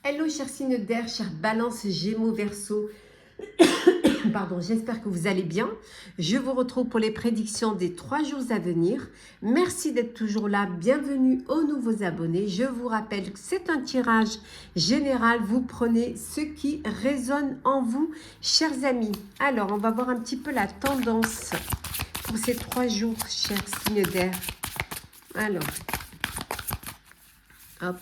Hello chers signes d'air, chers Balance, Gémeaux, Verseau. Pardon, j'espère que vous allez bien. Je vous retrouve pour les prédictions des 3 jours à venir. Merci d'être toujours là. Bienvenue aux nouveaux abonnés. Je vous rappelle que c'est un tirage général. Vous prenez ce qui résonne en vous, chers amis. Alors, on va voir un petit peu la tendance pour ces 3 jours, chers signes d'air. Alors, hop.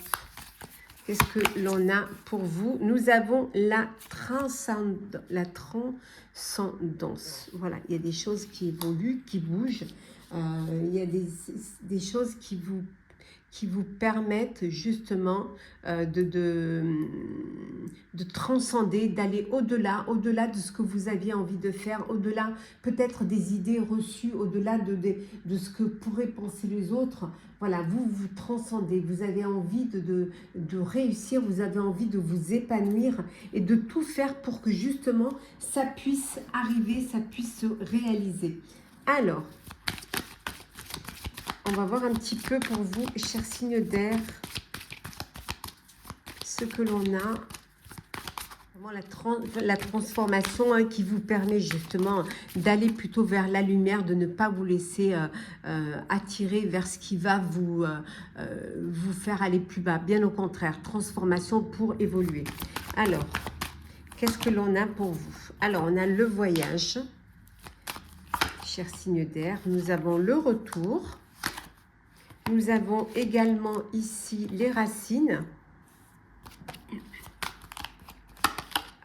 Qu'est-ce que l'on a pour vous? Nous avons la transcendance. Voilà, il y a des choses qui évoluent, qui bougent. Il y a des choses qui vous permettent justement de transcender, d'aller au-delà de ce que vous aviez envie de faire, au-delà peut-être des idées reçues, au-delà de ce que pourraient penser les autres. Voilà, vous transcendez, vous avez envie de réussir, vous avez envie de vous épanouir et de tout faire pour que justement ça puisse arriver, ça puisse se réaliser. Alors, on va voir un petit peu pour vous, chers signes d'air, ce que l'on a. La transformation qui vous permet justement d'aller plutôt vers la lumière, de ne pas vous laisser attirer vers ce qui va vous faire aller plus bas. Bien au contraire, transformation pour évoluer. Alors, qu'est-ce que l'on a pour vous? Alors, on a le voyage, chers signes d'air. Nous avons le retour. Nous avons également ici les racines.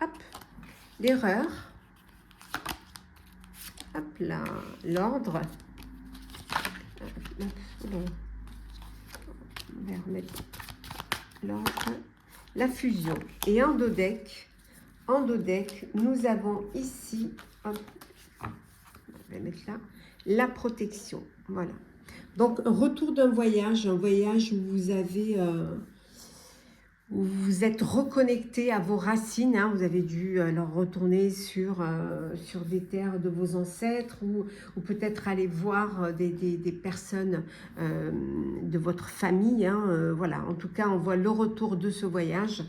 Hop, l'erreur. Hop là, l'ordre. On va remettre l'ordre. La fusion. Et en dos deck, nous avons ici, hop, on va mettre là, la protection. Voilà. Donc, retour d'un voyage, un voyage où vous avez, où vous êtes reconnecté à vos racines. Hein, vous avez dû alors retourner sur des terres de vos ancêtres ou peut-être aller voir des personnes de votre famille. Hein, voilà, en tout cas, on voit le retour de ce voyage.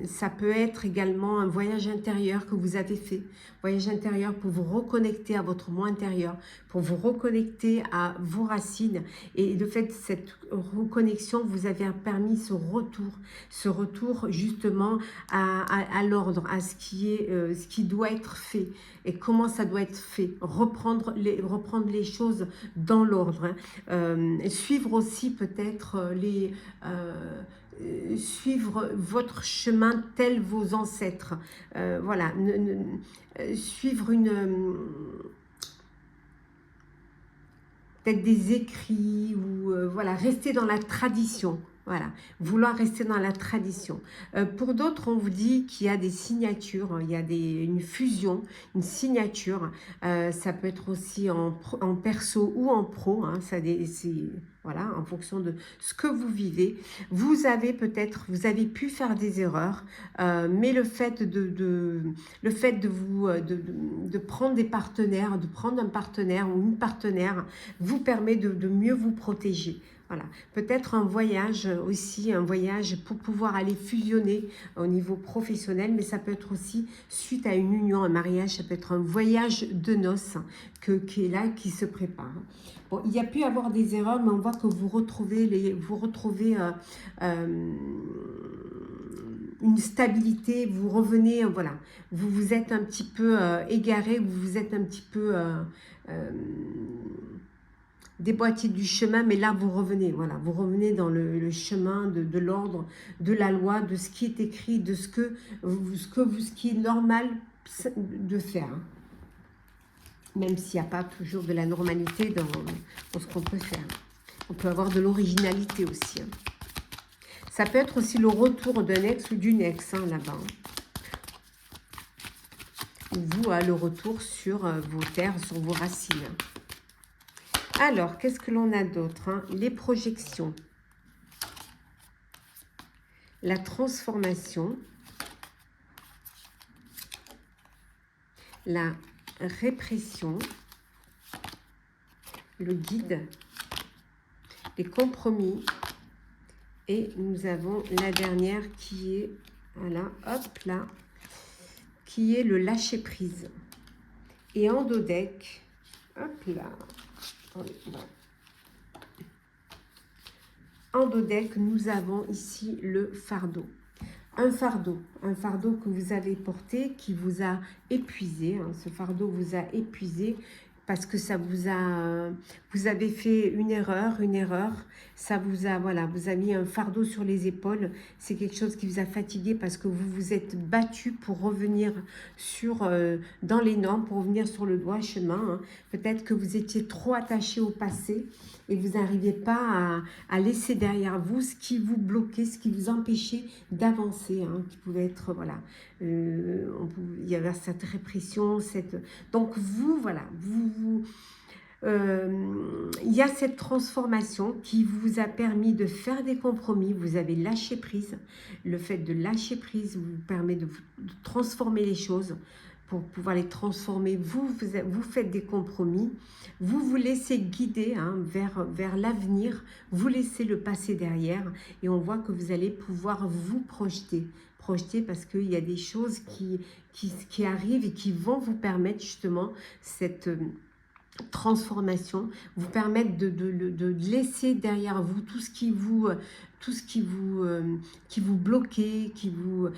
Ça peut être également un voyage intérieur que vous avez fait. Voyage intérieur pour vous reconnecter à votre moi intérieur, pour vous reconnecter à vos racines. Et le fait de cette reconnexion vous avez permis ce retour justement à l'ordre, à ce qui doit être fait et comment ça doit être fait. Reprendre les choses dans l'ordre. Hein. Suivre aussi peut-être suivre votre chemin tel vos ancêtres. Voilà, suivre peut-être des écrits ou voilà, rester dans la tradition. Voilà, vouloir rester dans la tradition. Pour d'autres, on vous dit qu'il y a des signatures, il y a une fusion, une signature. Ça peut être aussi en perso ou en pro. Hein, voilà, en fonction de ce que vous vivez. Vous avez pu faire des erreurs, mais le fait de prendre des partenaires, de prendre un partenaire ou une partenaire, vous permet de mieux vous protéger. Voilà, peut-être un voyage aussi, un voyage pour pouvoir aller fusionner au niveau professionnel, mais ça peut être aussi suite à une union, un mariage, ça peut être un voyage de noces qui est là, qui se prépare. Bon, il y a pu y avoir des erreurs, mais on voit que vous retrouvez une stabilité, vous revenez, voilà, vous vous êtes un petit peu égaré, vous vous êtes un petit peu déboîté du chemin, mais là vous revenez, voilà, vous revenez dans le chemin de l'ordre, de la loi, de ce qui est écrit, de ce qui est normal de faire. Hein. Même s'il n'y a pas toujours de la normalité dans ce qu'on peut faire. On peut avoir de l'originalité aussi. Hein. Ça peut être aussi le retour d'un ex ou d'une ex, hein, là-bas. Ou vous, le retour sur vos terres, sur vos racines. Alors, qu'est-ce que l'on a d'autre? Hein? Les projections. La transformation. La répression. Le guide. Les compromis. Et nous avons la dernière qui est, voilà, hop là, qui est le lâcher prise. Et en dos deck, hop là, attendez, voilà. En dos deck, nous avons ici le fardeau. Un fardeau que vous avez porté, qui vous a épuisé. Hein, ce fardeau vous a épuisé parce que ça vous a, vous avez fait une erreur, ça vous a, voilà, vous a mis un fardeau sur les épaules. C'est quelque chose qui vous a fatigué parce que vous vous êtes battu pour revenir sur, dans les normes, pour revenir sur le droit chemin. Hein. Peut-être que vous étiez trop attaché au passé et vous n'arrivez pas à laisser derrière vous ce qui vous bloquait, ce qui vous empêchait d'avancer, hein, qui pouvait être, voilà, il y avait cette répression, donc vous, voilà, il y a cette transformation qui vous a permis de faire des compromis, vous avez lâché prise, le fait de lâcher prise vous permet de transformer les choses. Pour pouvoir les transformer, vous faites des compromis, vous vous laissez guider, hein, vers l'avenir, vous laissez le passé derrière et on voit que vous allez pouvoir vous projeter parce qu'il y a des choses qui arrivent et qui vont vous permettre justement cette transformation, vous permettre de laisser derrière vous tout ce qui vous bloquait, qui vous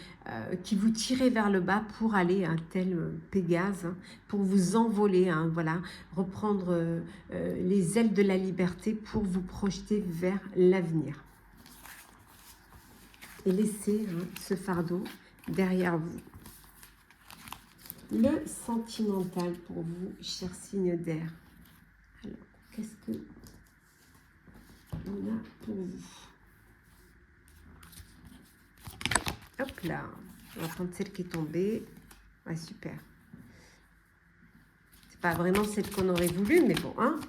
tirait vers le bas pour aller un tel Pégase, hein, pour vous envoler, hein, voilà, reprendre les ailes de la liberté pour vous projeter vers l'avenir et laisser, hein, ce fardeau derrière vous. Le sentimental pour vous, cher signe d'air. Alors, qu'est-ce que on a pour vous? Hop là, on va prendre celle qui est tombée. Ouais, super. C'est pas vraiment celle qu'on aurait voulu, mais bon, hein.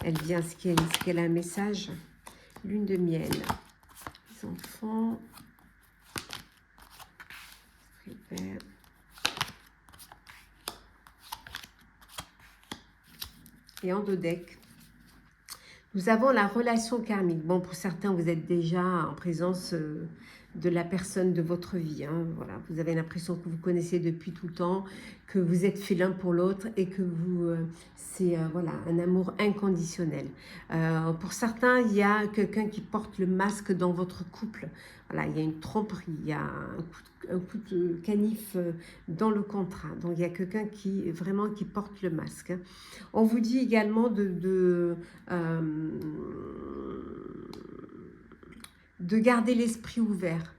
Elle vient, ce qu'elle a un message. Lune de miel. Les enfants. Super. Et en dos deck, nous avons la relation karmique. Bon, pour certains, vous êtes déjà en présence de la personne de votre vie. Hein. Voilà, vous avez l'impression que vous connaissez depuis tout le temps, que vous êtes fait l'un pour l'autre et que vous, c'est voilà, un amour inconditionnel. Pour certains, il y a quelqu'un qui porte le masque dans votre couple. Voilà, il y a une tromperie, il y a un coup de canif dans le contrat. Donc, il y a quelqu'un qui vraiment qui porte le masque. On vous dit également de garder l'esprit ouvert.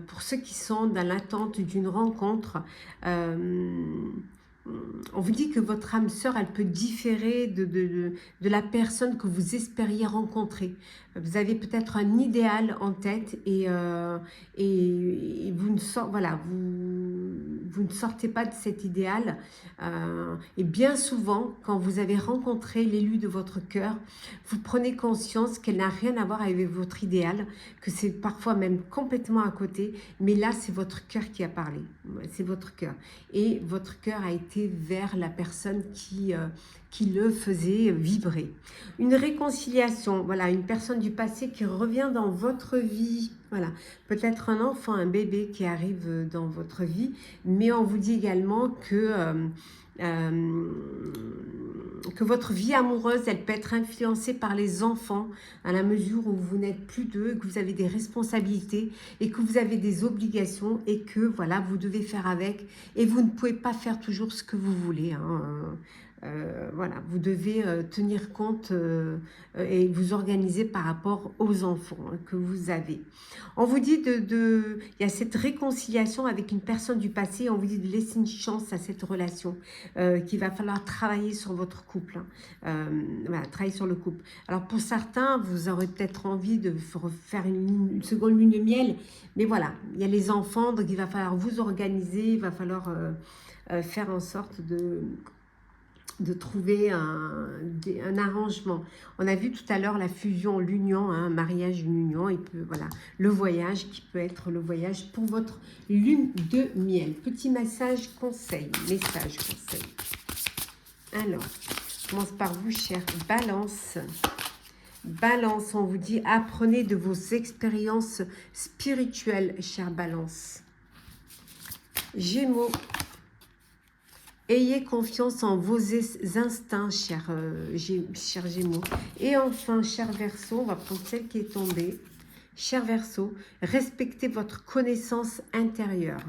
Pour ceux qui sont dans l'attente d'une rencontre, on vous dit que votre âme sœur, elle peut différer de la personne que vous espériez rencontrer. Vous avez peut-être un idéal en tête et vous ne sortez, voilà, vous ne sortez pas de cet idéal. Et bien souvent, quand vous avez rencontré l'élu de votre cœur, vous prenez conscience qu'elle n'a rien à voir avec votre idéal, que c'est parfois même complètement à côté, mais là, c'est votre cœur qui a parlé. C'est votre cœur. Et votre cœur a été vers la personne qui le faisait vibrer. Une réconciliation, voilà, une personne du passé qui revient dans votre vie, voilà, peut-être un enfant, un bébé qui arrive dans votre vie, mais on vous dit également que votre vie amoureuse, elle peut être influencée par les enfants à la mesure où vous n'êtes plus d'eux, que vous avez des responsabilités et que vous avez des obligations et que voilà, vous devez faire avec et vous ne pouvez pas faire toujours ce que vous voulez, hein. Voilà, vous devez tenir compte et vous organiser par rapport aux enfants, hein, que vous avez. On vous dit il y a cette réconciliation avec une personne du passé, on vous dit de laisser une chance à cette relation, qu'il va falloir travailler sur votre couple, hein. Voilà, travailler sur le couple. Alors pour certains, vous aurez peut-être envie de faire une seconde lune de miel, mais voilà, il y a les enfants, donc il va falloir vous organiser, il va falloir faire en sorte de trouver un arrangement. On a vu tout à l'heure la fusion, l'union, hein, un mariage, une union, et puis voilà, le voyage qui peut être le voyage pour votre lune de miel. Petit message conseil. Alors, je commence par vous, chère Balance. Balance, on vous dit, apprenez de vos expériences spirituelles, chère Balance. Gémeaux, ayez confiance en vos instincts, cher Gémeaux. Et enfin, cher Verseau, on va prendre celle qui est tombée. Cher Verseau, respectez votre connaissance intérieure.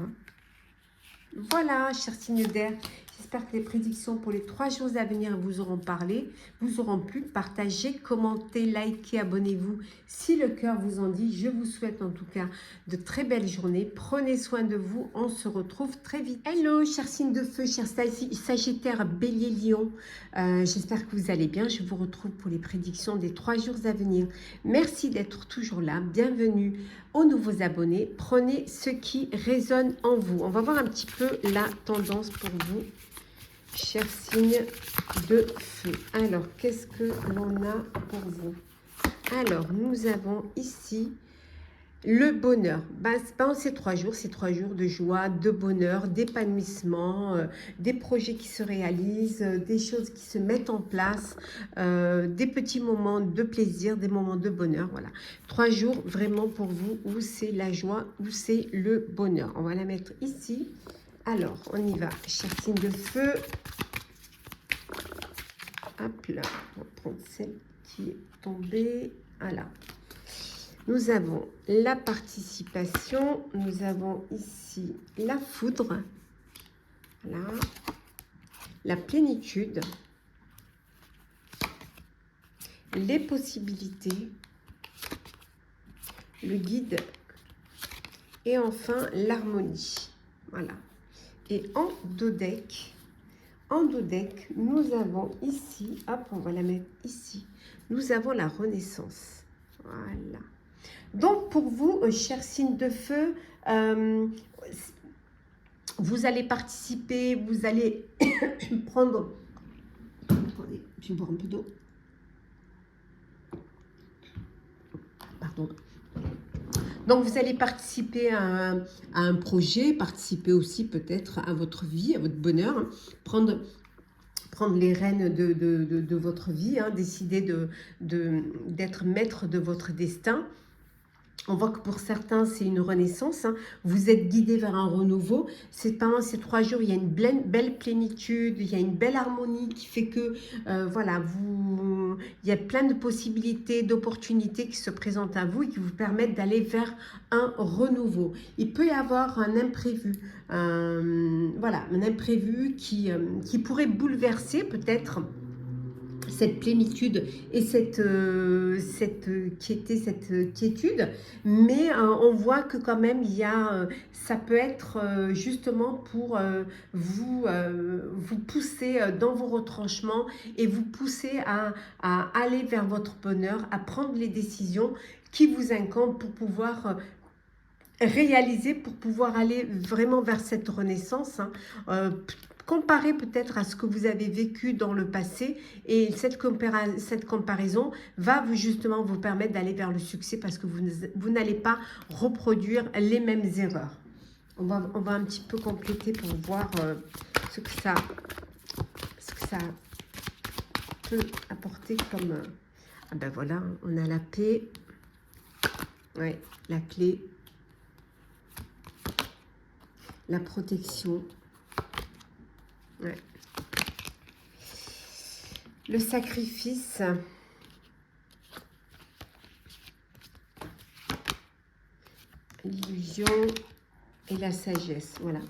Voilà, cher signe d'air. J'espère que les prédictions pour les 3 jours à venir vous auront parlé, vous auront plu. Partagez, commentez, likez, abonnez-vous si le cœur vous en dit. Je vous souhaite en tout cas de très belles journées. Prenez soin de vous. On se retrouve très vite. Hello, cher signe de feu, cher Sagittaire, Bélier, Lion. J'espère que vous allez bien. Je vous retrouve pour les prédictions des 3 jours à venir. Merci d'être toujours là. Bienvenue aux nouveaux abonnés. Prenez ce qui résonne en vous. On va voir un petit peu la tendance pour vous, chers signes de feu. Alors, qu'est-ce que l'on a pour vous? Alors, nous avons ici le bonheur. Pendant ces 3 jours, c'est 3 jours de joie, de bonheur, d'épanouissement, des projets qui se réalisent, des choses qui se mettent en place, des petits moments de plaisir, des moments de bonheur. Voilà. 3 jours vraiment pour vous où c'est la joie, où c'est le bonheur. On va la mettre ici. Alors, on y va, chers signes de feu. Hop là, on va prendre celle qui est tombée. Voilà. Nous avons la participation, nous avons ici la foudre, voilà, la plénitude, les possibilités, le guide et enfin l'harmonie. Voilà. Et en dos deck, nous avons ici, hop, on va la mettre ici, nous avons la renaissance. Voilà. Donc, pour vous, chers signes de feu, vous allez participer, vous allez prendre... Attendez, je vais boire un peu d'eau. Pardon. Donc, vous allez participer à un projet, participer aussi peut-être à votre vie, à votre bonheur, hein. Prendre les rênes de votre vie, hein, décider d'être maître de votre destin. On voit que pour certains, c'est une renaissance. Hein. Vous êtes guidé vers un renouveau. Pendant ces 3 jours, il y a une belle plénitude, il y a une belle harmonie qui fait que, voilà, il y a plein de possibilités, d'opportunités qui se présentent à vous et qui vous permettent d'aller vers un renouveau. Il peut y avoir un imprévu, voilà, un imprévu qui pourrait bouleverser peut-être cette plénitude et cette quiétude, mais on voit que quand même il y a, ça peut être justement pour vous pousser dans vos retranchements et vous pousser à aller vers votre bonheur, à prendre les décisions qui vous incombent pour pouvoir réaliser, pour pouvoir aller vraiment vers cette renaissance, hein. Comparer peut-être à ce que vous avez vécu dans le passé et cette comparaison va justement vous permettre d'aller vers le succès parce que vous n'allez pas reproduire les mêmes erreurs. On va un petit peu compléter pour voir ce que ça peut apporter comme... Ah ben voilà, on a la paix, ouais, la clé, la protection. Ouais. Le sacrifice, l'illusion et la sagesse. Voilà.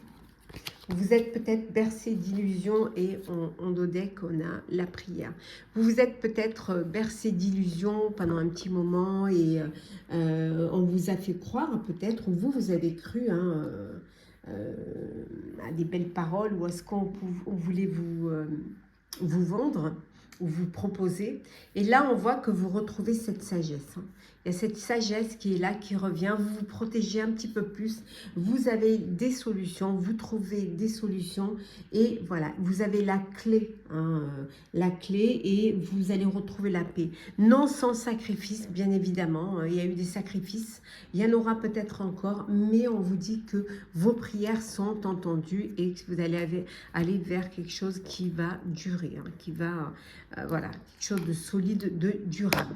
Vous êtes peut-être bercé d'illusions et en dos deck, on a la prière. Vous vous êtes peut-être bercé d'illusions pendant un petit moment et on vous a fait croire peut-être, ou vous avez cru, hein, à des belles paroles ou à ce qu'on voulait vous vendre ou vous proposer. Et là, on voit que vous retrouvez cette sagesse, hein. Il y a cette sagesse qui est là, qui revient. Vous vous protégez un petit peu plus. Vous avez des solutions. Vous trouvez des solutions. Et voilà, vous avez la clé. Hein, la clé et vous allez retrouver la paix. Non sans sacrifice, bien évidemment. Il y a eu des sacrifices. Il y en aura peut-être encore. Mais on vous dit que vos prières sont entendues et que vous allez aller vers quelque chose qui va durer. Hein, qui va, voilà, quelque chose de solide, de durable.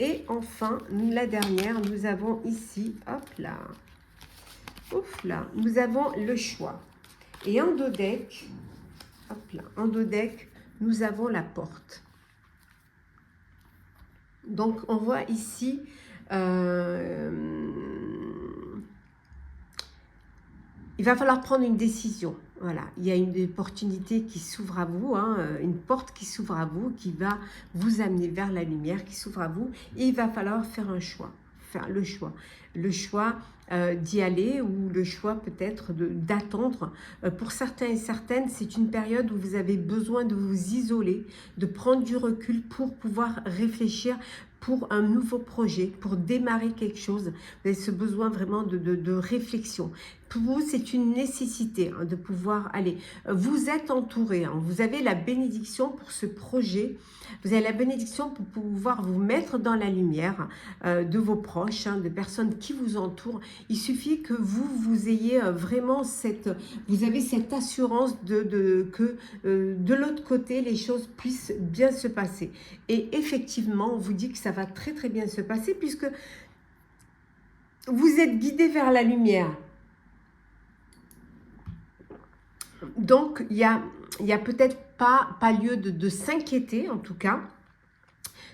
Et enfin, la dernière, nous avons ici, hop là, ouf là, nous avons le choix. Et en dos deck, hop là, en dos deck, nous avons la porte. Donc, on voit ici, il va falloir prendre une décision. Voilà, il y a une opportunité qui s'ouvre à vous, hein, une porte qui s'ouvre à vous, qui va vous amener vers la lumière, qui s'ouvre à vous. Et il va falloir faire un choix, faire le choix. Le choix d'y aller ou le choix peut-être d'attendre. Pour certains et certaines, c'est une période où vous avez besoin de vous isoler, de prendre du recul pour pouvoir réfléchir pour un nouveau projet, pour démarrer quelque chose. Vous avez ce besoin vraiment de réflexion. Pour vous, c'est une nécessité hein, de pouvoir aller. Vous êtes entouré, hein, vous avez la bénédiction pour ce projet. Vous avez la bénédiction pour pouvoir vous mettre dans la lumière de vos proches, hein, de personnes qui vous entourent. Il suffit que vous ayez vraiment vous avez cette assurance que de l'autre côté, les choses puissent bien se passer. Et effectivement, on vous dit que ça va très très bien se passer puisque vous êtes guidé vers la lumière. Donc, il y a peut-être pas lieu de s'inquiéter, en tout cas.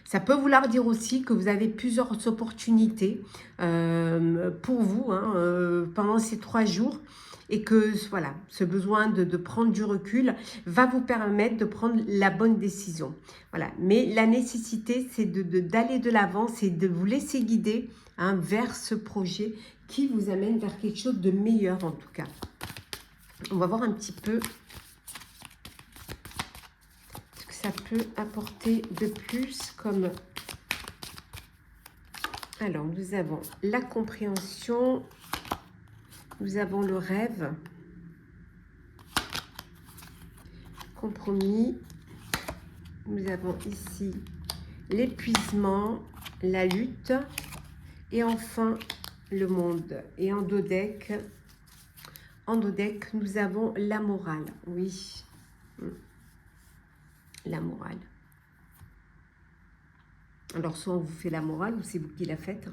Ça peut vouloir dire aussi que vous avez plusieurs opportunités pour vous hein, pendant ces 3 jours. Et que voilà, ce besoin de prendre du recul va vous permettre de prendre la bonne décision. Voilà. Mais la nécessité, c'est d'aller de l'avant, c'est de vous laisser guider hein, vers ce projet qui vous amène vers quelque chose de meilleur en tout cas. On va voir un petit peu ce que ça peut apporter de plus comme... Alors, nous avons la compréhension, nous avons le rêve, compromis, nous avons ici l'épuisement, la lutte et enfin le monde. Et en dos deck, nous avons la morale, oui, la morale. Alors, soit on vous fait la morale, ou c'est vous qui la faites.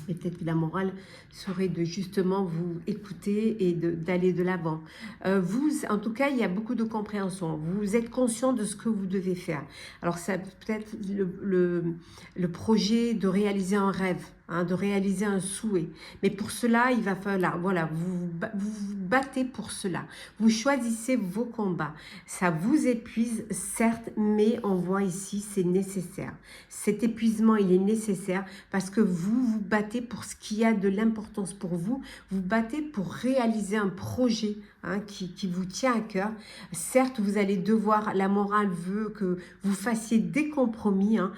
Et peut-être que la morale serait de justement vous écouter et d'aller de l'avant. Vous, en tout cas, il y a beaucoup de compréhension. Vous êtes conscient de ce que vous devez faire. Alors, ça peut être le projet de réaliser un rêve, hein, de réaliser un souhait. Mais pour cela, il va falloir, voilà, vous battez pour cela. Vous choisissez vos combats. Ça vous épuise, certes, mais on voit ici, c'est nécessaire. Cet épuisement, il est nécessaire parce que vous battez pour ce qui a de l'importance pour vous. Vous battez pour réaliser un projet hein, qui vous tient à cœur. Certes, vous allez devoir, la morale veut que vous fassiez des compromis hein,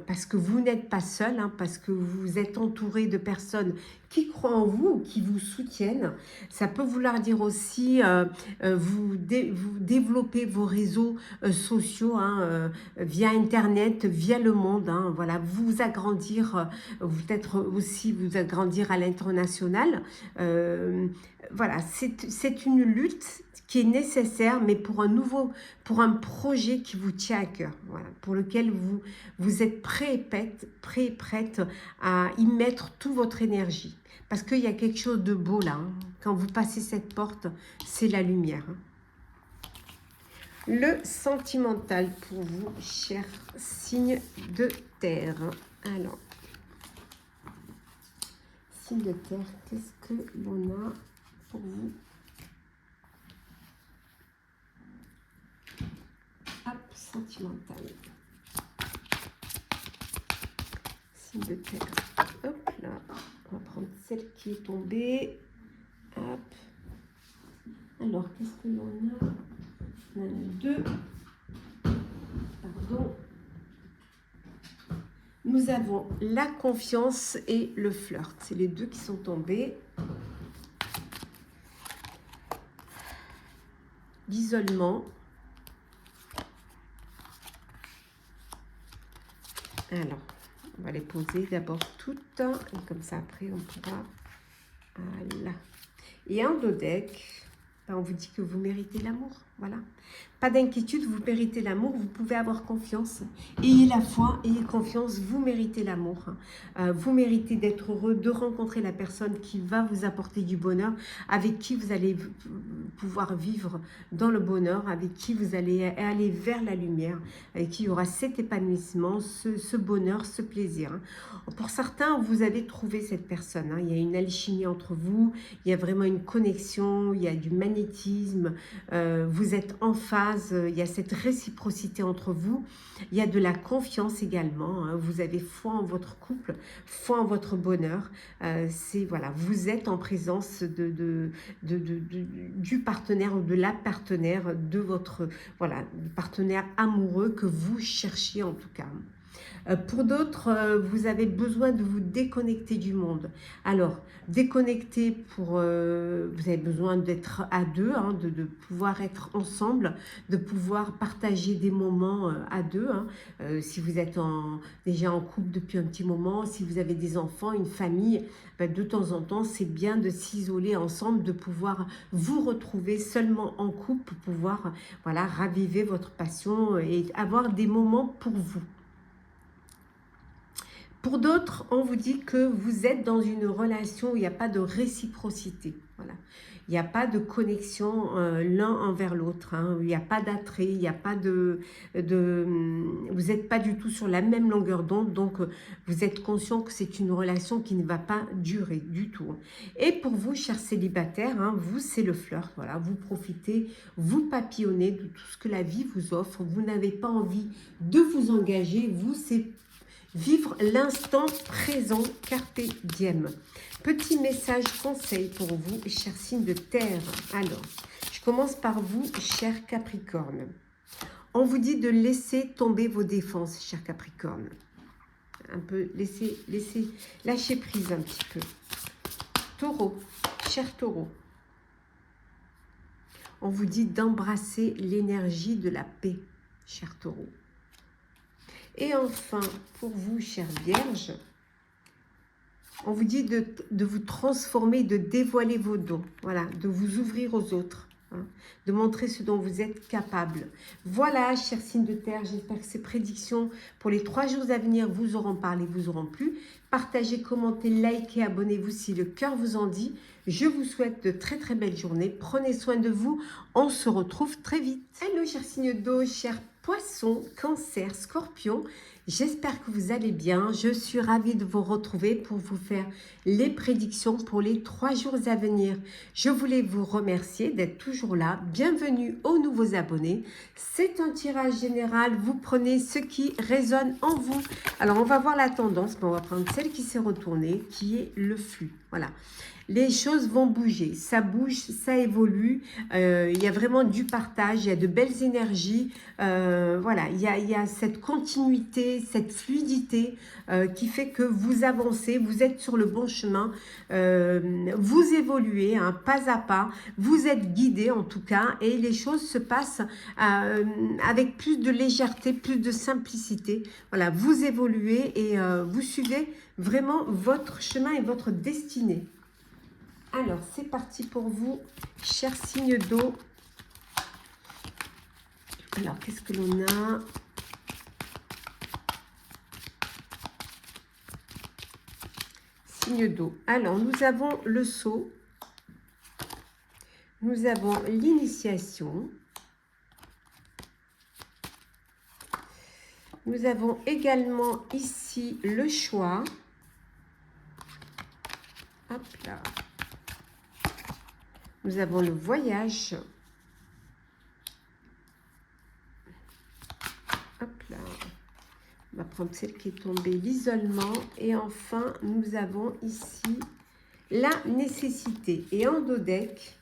parce que vous n'êtes pas seul, hein, parce que vous êtes entouré de personnes qui croient en vous, qui vous soutiennent. Ça peut vouloir dire aussi vous développer vos réseaux sociaux hein, via Internet, via le monde. Hein, voilà, vous agrandir, peut-être aussi vous agrandir à l'international. Voilà, c'est une lutte qui est nécessaire, mais pour un projet qui vous tient à cœur, voilà, pour lequel vous êtes prêt et prête à y mettre toute votre énergie. Parce qu'il y a quelque chose de beau là. Hein. Quand vous passez cette porte, c'est la lumière. Hein. Le sentimental pour vous, chers signes de terre. Alors, signe de terre, qu'est-ce que l'on a pour vous? Hop, sentimental. Signe de terre. Hop là. On va prendre celle qui est tombée. Hop. Alors, qu'est-ce que l'on a? On en a 2. Pardon. Nous avons la confiance et le flirt. C'est les 2 qui sont tombés. L'isolement. Alors, on va les poser d'abord toutes. Et comme ça, après, on pourra... Voilà. Et en dos deck, on vous dit que vous méritez l'amour. Voilà. Pas d'inquiétude, vous méritez l'amour, vous pouvez avoir confiance. Ayez la foi, ayez confiance, vous méritez l'amour. Vous méritez d'être heureux, de rencontrer la personne qui va vous apporter du bonheur, avec qui vous allez pouvoir vivre dans le bonheur, avec qui vous allez aller vers la lumière, avec qui il y aura cet épanouissement, ce bonheur, ce plaisir. Pour certains, vous avez trouvé cette personne. Il y a une alchimie entre vous, il y a vraiment une connexion, il y a du magnétisme, vous êtes en phase, il y a cette réciprocité entre vous, il y a de la confiance également, vous avez foi en votre couple, foi en votre bonheur, voilà, vous êtes en présence du partenaire ou de la partenaire de votre, voilà, partenaire amoureux que vous cherchez en tout cas. Pour d'autres, vous avez besoin de vous déconnecter du monde. Alors, déconnecter vous avez besoin d'être à deux, de pouvoir être ensemble, de pouvoir partager des moments à deux. Si vous êtes déjà en couple depuis un petit moment, si vous avez des enfants, une famille, de temps en temps, c'est bien de s'isoler ensemble, de pouvoir vous retrouver seulement en couple pour pouvoir voilà, raviver votre passion et avoir des moments pour vous. Pour d'autres, on vous dit que vous êtes dans une relation où il n'y a pas de réciprocité. Voilà. Il n'y a pas de connexion l'un envers l'autre. Il n'y a pas d'attrait, il n'y a pas vous n'êtes pas du tout sur la même longueur d'onde. Donc, vous êtes conscient que c'est une relation qui ne va pas durer du tout. Et pour vous, chers célibataires, vous, c'est le flirt. Voilà. Vous profitez, vous papillonnez de tout ce que la vie vous offre. Vous n'avez pas envie de vous engager. Vous, c'est vivre l'instant présent, carpe diem. Petit message conseil pour vous, chers signes de terre. Alors, je commence par vous, chers Capricorne. On vous dit de laisser tomber vos défenses, chers Capricorne. Un peu, lâcher prise un petit peu. Taureau, cher Taureau. On vous dit d'embrasser l'énergie de la paix, cher Taureau. Et enfin, pour vous, chère Vierge, on vous dit de vous transformer, de dévoiler vos dons, voilà, de vous ouvrir aux autres, de montrer ce dont vous êtes capable. Voilà, chers signes de terre, j'espère que ces prédictions pour les 3 jours à venir vous auront parlé, vous auront plu. Partagez, commentez, likez, abonnez-vous si le cœur vous en dit. Je vous souhaite de très très belles journées. Prenez soin de vous. On se retrouve très vite. Hello, chers signes d'eau, chers Poisson, Cancer, Scorpion, j'espère que vous allez bien. Je suis ravie de vous retrouver pour vous faire les prédictions pour les 3 jours à venir. Je voulais vous remercier d'être toujours là. Bienvenue aux nouveaux abonnés. C'est un tirage général. Vous prenez ce qui résonne en vous. Alors, on va voir la tendance, mais on va prendre celle qui s'est retournée, qui est le flux. Voilà. Les choses vont bouger, ça bouge, ça évolue, il y a vraiment du partage, il y a de belles énergies, voilà, il y a cette continuité, cette fluidité qui fait que vous avancez, vous êtes sur le bon chemin, vous évoluez pas à pas, vous êtes guidé en tout cas et les choses se passent avec plus de légèreté, plus de simplicité, voilà, vous évoluez et vous suivez vraiment votre chemin et votre destinée. Alors, c'est parti pour vous, chers signes d'eau. Alors, qu'est-ce que l'on a? Signe d'eau. Alors, nous avons le sceau. Nous avons l'initiation. Nous avons également ici le choix. Hop là. Nous avons le voyage. Hop là. On va prendre celle qui est tombée, l'isolement. Et enfin, nous avons ici la nécessité. Et en dos deck,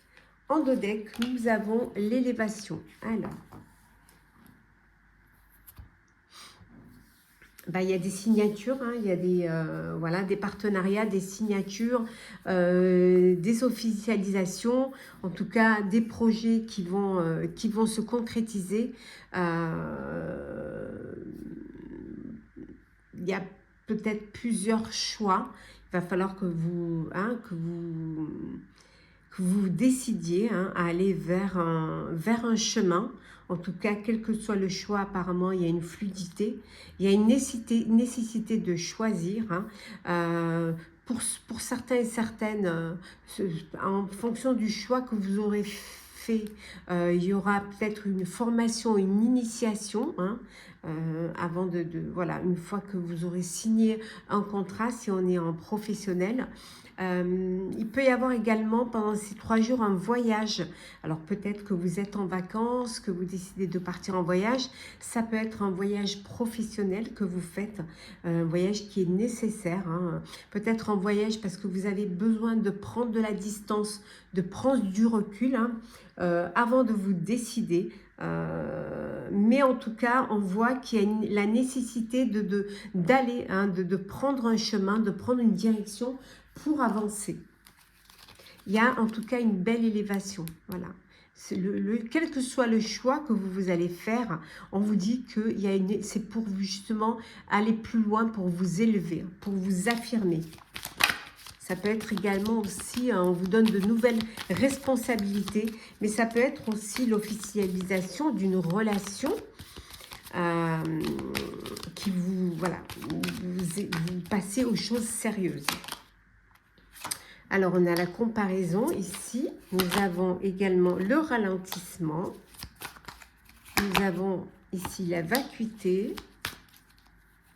nous avons l'élévation. Alors, il y a des signatures, il y a des, des partenariats, des signatures, des officialisations, en tout cas des projets qui vont se concrétiser. Il y a peut-être plusieurs choix. Il va falloir que vous que vous vous décidiez à aller vers un chemin. En tout cas, quel que soit le choix, apparemment, il y a une fluidité, il y a une nécessité de choisir. Pour certains et certaines, en fonction du choix que vous aurez fait, il y aura peut-être une formation, une initiation, avant voilà, une fois que vous aurez signé un contrat, si on est en professionnel. Il peut y avoir également pendant ces 3 jours un voyage. Alors peut-être que vous êtes en vacances, que vous décidez de partir en voyage. Ça peut être un voyage professionnel que vous faites, un voyage qui est nécessaire. Peut-être un voyage parce que vous avez besoin de prendre de la distance, de prendre du recul avant de vous décider. Mais en tout cas, on voit qu'il y a la nécessité d'aller, de prendre un chemin, de prendre une direction pour avancer. Il y a en tout cas une belle élévation. Voilà. Quel que soit le choix que vous allez faire, on vous dit que c'est pour justement aller plus loin, pour vous élever, pour vous affirmer. Ça peut être également aussi, on vous donne de nouvelles responsabilités, mais ça peut être aussi l'officialisation d'une relation qui vous passez aux choses sérieuses. Alors, on a la comparaison ici. Nous avons également le ralentissement. Nous avons ici la vacuité.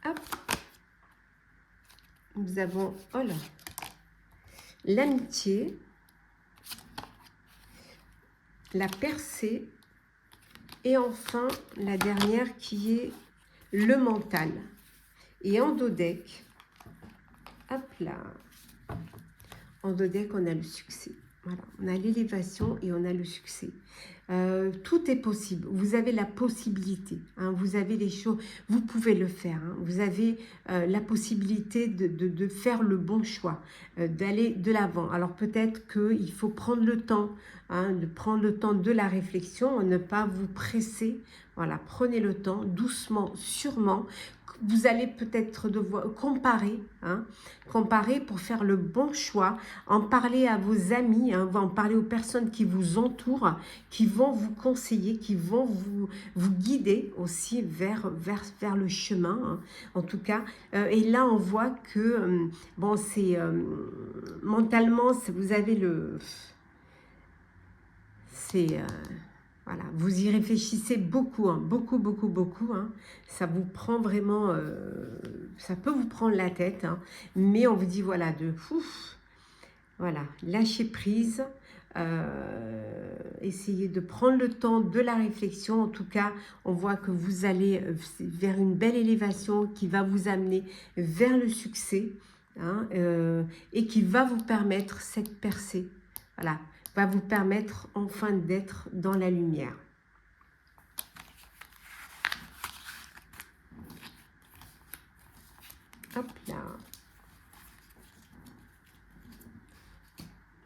Hop. Nous avons, oh là, l'amitié, la percée et enfin la dernière qui est le mental. Et en dos deck, hop là, en dos deck on a le succès. Voilà, on a l'élévation et on a le succès. Tout est possible. Vous avez la possibilité. Vous avez les choses. Vous pouvez le faire. Vous avez la possibilité de faire le bon choix, d'aller de l'avant. Alors peut-être qu'il faut prendre le temps, de prendre le temps de la réflexion, ne pas vous presser. Voilà, prenez le temps, doucement, sûrement. Vous allez peut-être devoir comparer, comparer pour faire le bon choix, en parler à vos amis, en parler aux personnes qui vous entourent, qui vont vous conseiller, qui vont vous guider aussi vers le chemin, en tout cas. Et là, on voit que, bon, c'est mentalement, vous avez le... C'est... voilà, vous y réfléchissez beaucoup, beaucoup. Ça vous prend vraiment, ça peut vous prendre la tête, mais on vous dit voilà, voilà, lâchez prise, essayez de prendre le temps de la réflexion. En tout cas, on voit que vous allez vers une belle élévation qui va vous amener vers le succès, et qui va vous permettre cette percée, voilà, va vous permettre enfin d'être dans la lumière. Hop là.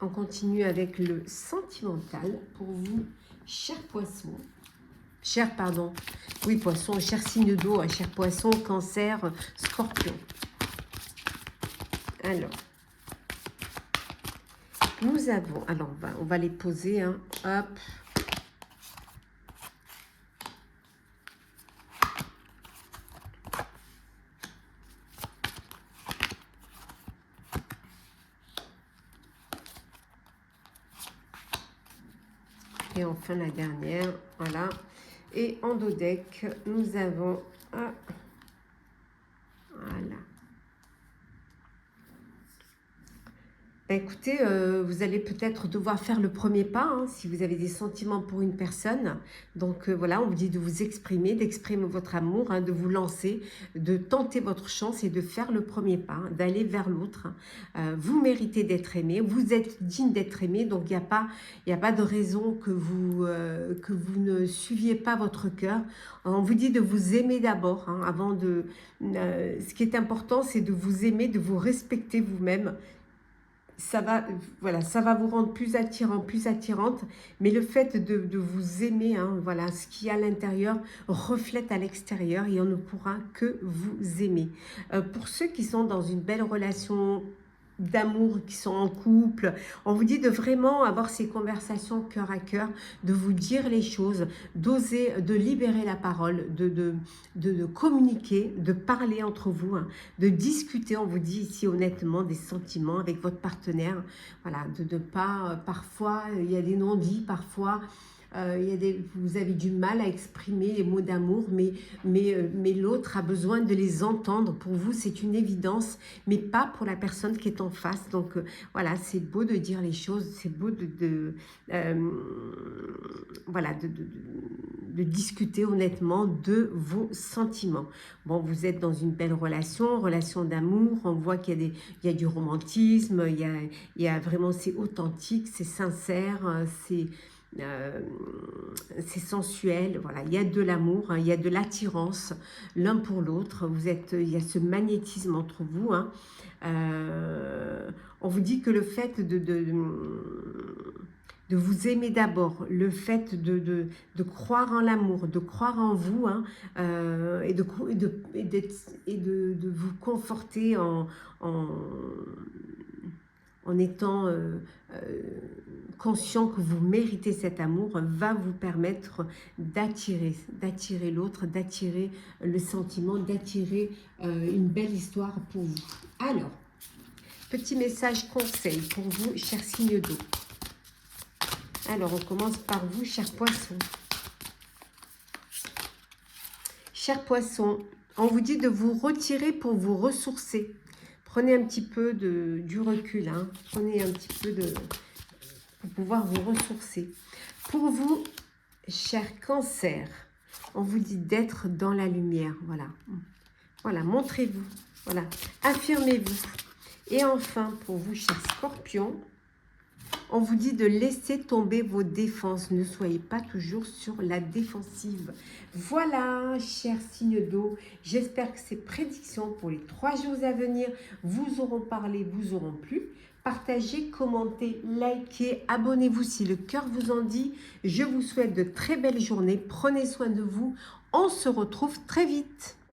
On continue avec le sentimental pour vous, chers poissons. Oui, poisson, cher signe d'eau, cher poisson, cancer, scorpion. Alors, nous avons, alors on va les poser, hop. Et enfin la dernière, voilà. Et en dos deck, nous avons, voilà. Écoutez, vous allez peut-être devoir faire le premier pas, si vous avez des sentiments pour une personne. Donc voilà, on vous dit de vous exprimer, d'exprimer votre amour, de vous lancer, de tenter votre chance et de faire le premier pas, d'aller vers l'autre. Vous méritez d'être aimé, vous êtes digne d'être aimé, donc il n'y a pas de raison que vous ne suiviez pas votre cœur. On vous dit de vous aimer d'abord, avant de... ce qui est important, c'est de vous aimer, de vous respecter vous-même. Ça va, voilà, ça va vous rendre plus attirant, plus attirante, mais le fait de vous aimer, voilà, ce qui est à l'intérieur reflète à l'extérieur et on ne pourra que vous aimer. Pour ceux qui sont dans une belle relation d'amour qui sont en couple. On vous dit de vraiment avoir ces conversations cœur à cœur, de vous dire les choses, d'oser, de libérer la parole, de communiquer, de parler entre vous, hein, de discuter, on vous dit ici honnêtement, des sentiments avec votre partenaire. Voilà, de ne pas, parfois, il y a des non-dits, parfois, vous avez du mal à exprimer les mots d'amour, mais l'autre a besoin de les entendre. Pour vous, c'est une évidence, mais pas pour la personne qui est en face. Donc, voilà, c'est beau de dire les choses, c'est beau voilà, de discuter honnêtement de vos sentiments. Bon, vous êtes dans une belle relation d'amour, on voit qu'il y a du romantisme, il y a vraiment, c'est authentique, c'est sincère, c'est sensuel, voilà, il y a de l'amour, hein, il y a de l'attirance l'un pour l'autre, il y a ce magnétisme entre vous, hein. On vous dit que le fait de vous aimer d'abord, le fait de croire en l'amour, de croire en vous, hein, et de vous conforter en étant conscient que vous méritez cet amour, va vous permettre d'attirer l'autre, d'attirer le sentiment, d'attirer une belle histoire pour vous. Alors, petit message conseil pour vous, chers signes d'eau. Alors, on commence par vous, chers poissons. Chers poissons, on vous dit de vous retirer pour vous ressourcer. Prenez un petit peu du recul, hein. Prenez un petit peu pour pouvoir vous ressourcer. Pour vous, chers cancers, on vous dit d'être dans la lumière. Voilà, voilà, montrez-vous, voilà, affirmez-vous. Et enfin, pour vous, chers scorpions, on vous dit de laisser tomber vos défenses. Ne soyez pas toujours sur la défensive. Voilà, chers signes d'eau. J'espère que ces prédictions pour les 3 jours à venir vous auront parlé, vous auront plu. Partagez, commentez, likez, abonnez-vous si le cœur vous en dit. Je vous souhaite de très belles journées. Prenez soin de vous. On se retrouve très vite.